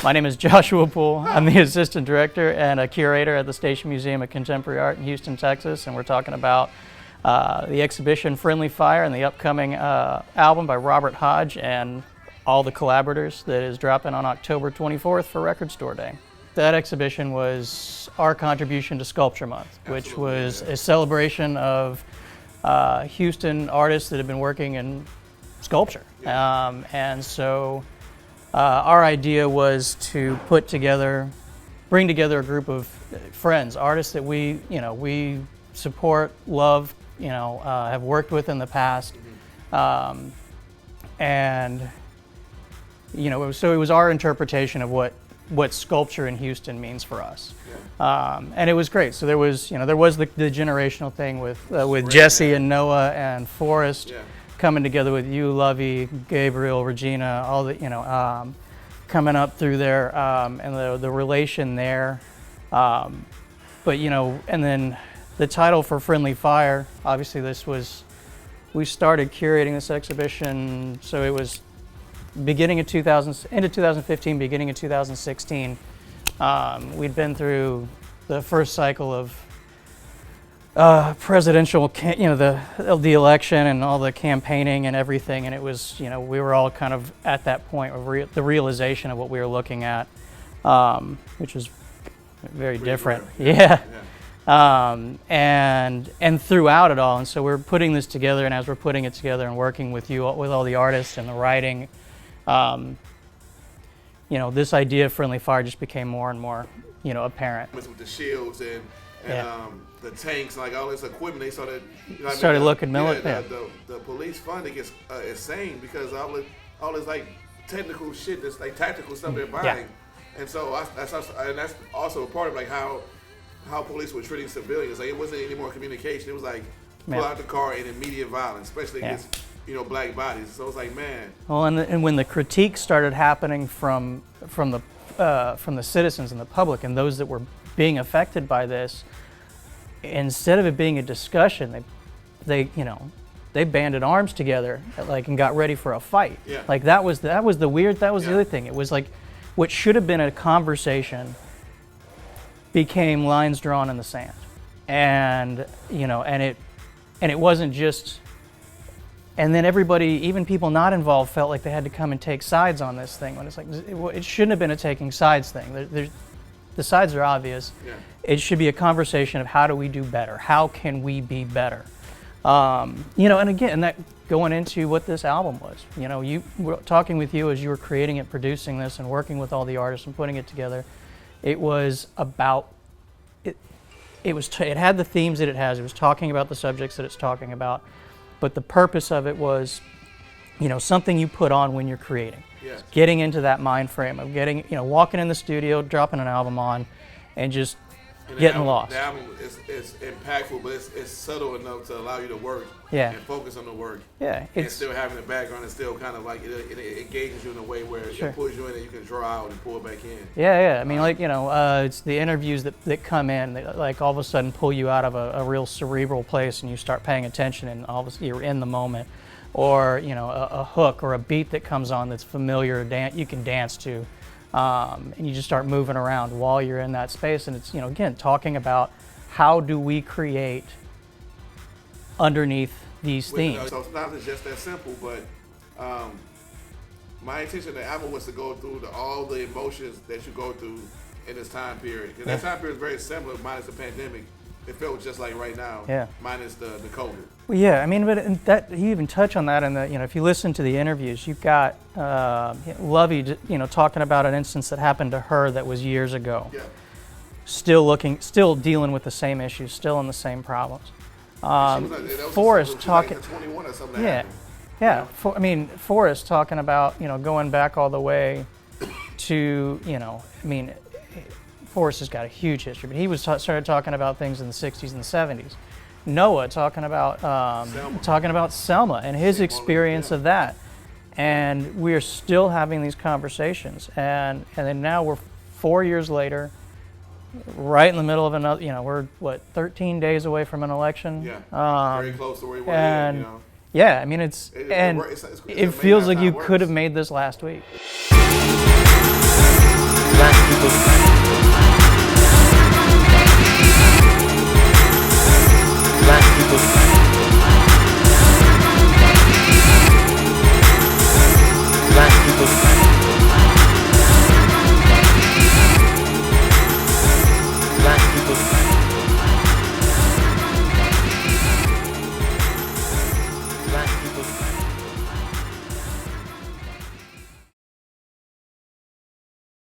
My name is Joshua Poole. I'm the Assistant Director and a Curator at the Station Museum of Contemporary Art in Houston, Texas, and we're talking about the exhibition Friendly Fire and the upcoming album by Robert Hodge and all the collaborators that is dropping on October 24th for Record Store Day. That exhibition was our contribution to Sculpture Month, which was a celebration of Houston artists that have been working in sculpture. And so our idea was to bring together a group of friends, artists that we support, love, have worked with in the past, and so it was our interpretation of what sculpture in Houston means for us, and it was great. So there was the generational thing with Jesse and Noah and Forrest coming together with you, Lovey, Gabriel, Regina, all the coming up through there, and the relation there, but and then the title for Friendly Fire. Obviously, we started curating this exhibition, so it was beginning of end of 2015, beginning of 2016. We'd been through the first cycle of presidential, the election and all the campaigning and everything, and it was, we were all kind of at that point of the realization of what we were looking at, which was very different. And throughout it all, and so we're putting this together, and as we're putting it together and working with all the artists and the writing, this idea of Friendly Fire just became more and more, apparent. With the shields and the tanks, like all this equipment, they started looking military. The police funding is insane because all this like technical shit, this like tactical stuff they're buying, and so that's also a part of like how police were treating civilians. Like it wasn't any more communication. It was like pull out the car and immediate violence, especially against black bodies. So it's like, man. Well, and when the critique started happening from the citizens and the public and those that were being affected by this, instead of it being a discussion, they banded arms together, and got ready for a fight. Yeah. Like that was the other thing. It was like what should have been a conversation became lines drawn in the sand, and it wasn't just. And then everybody, even people not involved, felt like they had to come and take sides on this thing. When it's like, it shouldn't have been a taking sides thing. The sides are obvious. Yeah. It should be a conversation of how do we do better? How can we be better? And again, that going into what this album was. You were talking with you as you were creating it, producing this, and working with all the artists and putting it together. It was about it. It had the themes that it has. It was talking about the subjects that it's talking about. But the purpose of it was, something you put on when you're creating. Yes. Getting into that mind frame of walking in the studio, dropping an album on, and just getting lost. The album is impactful, but it's subtle enough to allow you to work and focus on the work. Yeah. And still having the background is still kind of like it engages you in a way where it pulls you in and you can draw out and pull back in. Yeah. I mean, it's the interviews that come in that like all of a sudden pull you out of a real cerebral place and you start paying attention and all of a sudden you're in the moment. Or, a hook or a beat that comes on that's familiar, you can dance to. And you just start moving around while you're in that space. And it's, again, talking about how do we create underneath these themes. So it's not just that simple, but my intention of the album was to go through all the emotions that you go through in this time period. Because that time period is very similar, minus the pandemic. It felt just like right now, minus the COVID. Well, yeah, I mean, but that you even touch on that in the, if you listen to the interviews, you've got Lovey, talking about an instance that happened to her that was years ago. Yeah. Still dealing with the same issues, still in the same problems. Forrest talking. Like 21 or something. Forrest talking about going back all the way to Forrest has got a huge history, but he started talking about things in the 60s and the 70s. Noah talking about Selma and his experience of that, and we're still having these conversations. And then now we're 4 years later, right in the middle of another. We're 13 days away from an election. Yeah, very close to where we were. And yeah, I mean it feels like you could have made this last week.